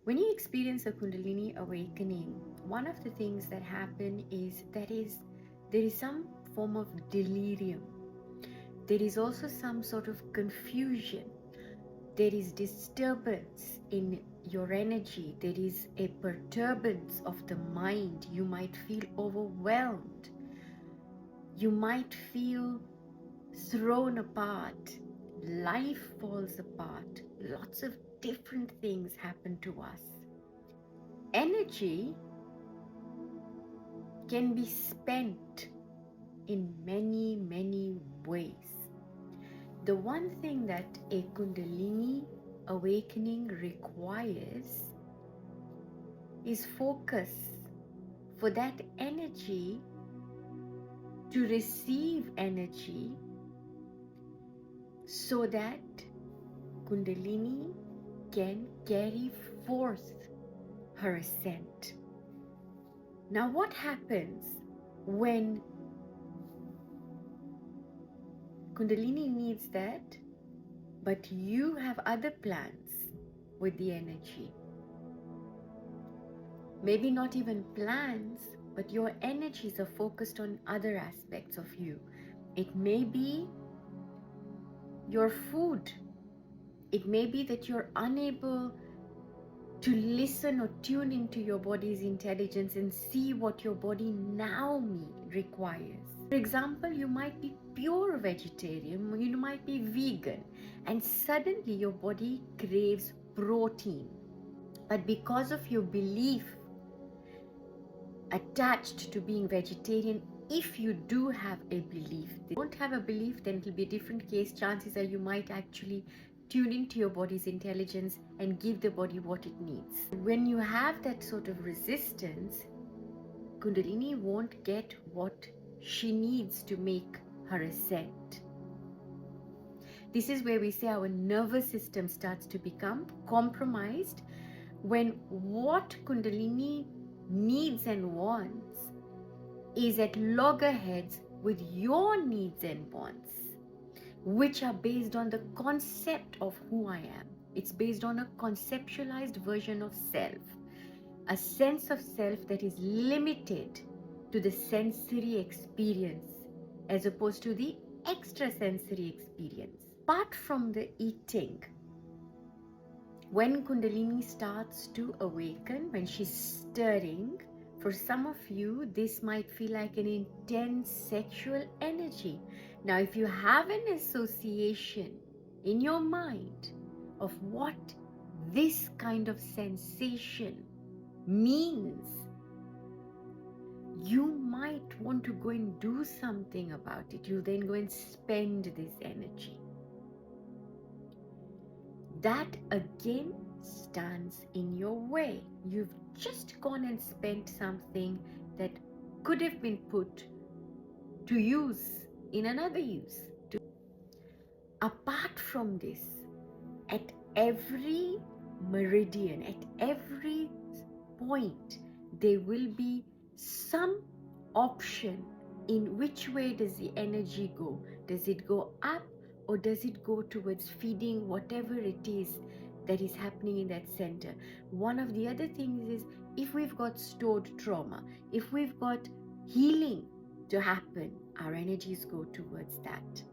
When you experience a Kundalini awakening, one of the things that happen is there is some form of delirium. There is also some sort of confusion. There is disturbance in your energy. There is a perturbance of the mind. You might feel overwhelmed. You might feel thrown apart. Life falls apart. Lots of different things happen to us. Energy can be spent in many, many ways. The one thing that a Kundalini awakening requires is focus, for that energy to receive energy so that Kundalini can carry forth her ascent. Now, what happens when Kundalini needs that, but you have other plans with the energy? Maybe not even plans, but your energies are focused on other aspects of you. It may be your food. It may be that you're unable to listen or tune into your body's intelligence and see what your body now requires. For example, you might be pure vegetarian, you might be vegan, and suddenly your body craves protein. But because of your belief attached to being vegetarian, if you do have a belief, if you don't have a belief, then it will be a different case. Chances are you might actually tune into your body's intelligence and give the body what it needs. When you have that sort of resistance, Kundalini won't get what she needs to make her ascent. This is where we say our nervous system starts to become compromised, when what Kundalini needs and wants is at loggerheads with your needs and wants, which are based on the concept of who I am. It's based on a conceptualized version of self, a sense of self that is limited to the sensory experience as opposed to the extrasensory experience. Apart from the eating, when Kundalini starts to awaken, when she's stirring, for some of you, this might feel like an intense sexual energy. Now, if you have an association in your mind of what this kind of sensation means, you might want to go and do something about it. You then go and spend this energy. That again stands in your way. You've just gone and spent something that could have been put to use in another use. Apart from this, at every meridian, at every point, there will be some option in which way does the energy go. Does it go up, or does it go towards feeding whatever it is that is happening in that center? One of the other things is, if we've got stored trauma, if we've got healing to happen, our energies go towards that.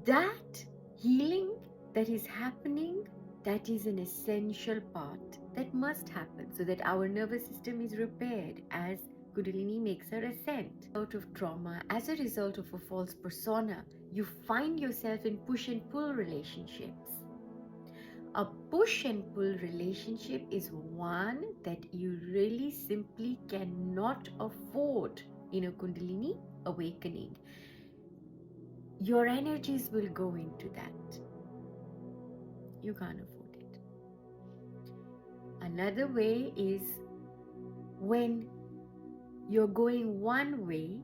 That healing that is happening, that is an essential part that must happen so that our nervous system is repaired as Kundalini makes her ascent. Out of trauma, as a result of a false persona, you find yourself in push and pull relationships. A push and pull relationship is one that you really simply cannot afford in a Kundalini awakening. Your energies will go into that. You can't afford it. Another way is when you're going one way,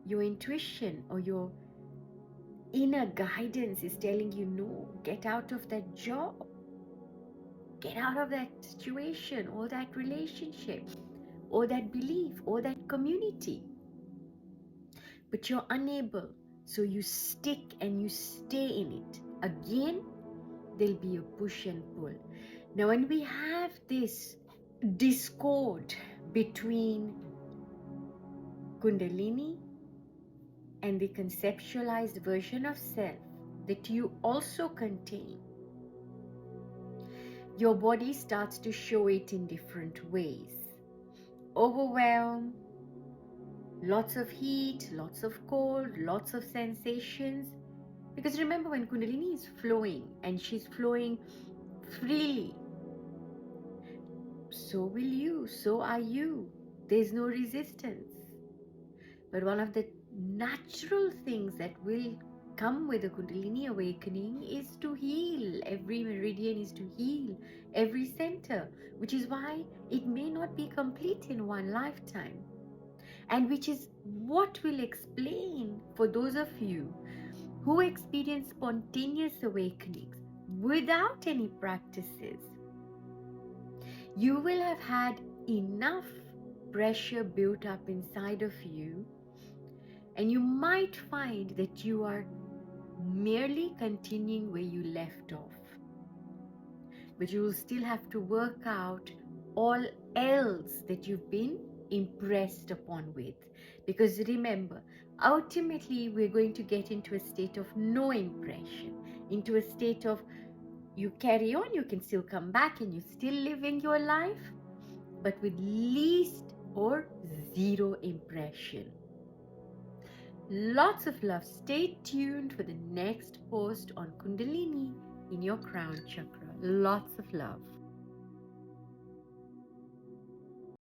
your intuition or your inner guidance is telling you, no, get out of that job, get out of that situation or that relationship or that belief or that community. But you're unable, so you stick and you stay in it. Again, there'll be a push and pull. Now, when we have this discord between Kundalini and the conceptualized version of self that you also contain, your body starts to show it in different ways. Overwhelm, lots of heat, lots of cold, lots of sensations. Because remember, when Kundalini is flowing and she's flowing freely, so will you, so are you. There's no resistance. But one of the natural things that will come with a Kundalini awakening is to heal. Every meridian is to heal every center, which is why it may not be complete in one lifetime. And which is what will explain for those of you who experience spontaneous awakenings without any practices. You will have had enough pressure built up inside of you, and you might find that you are merely continuing where you left off. But you will still have to work out all else that you've been impressed upon with. Because remember, ultimately we're going to get into a state of no impression, into a state of you carry on, you can still come back and you still living your life, but with least or zero impression. Lots of love. Stay tuned for the next post on Kundalini in your crown chakra. Lots of love.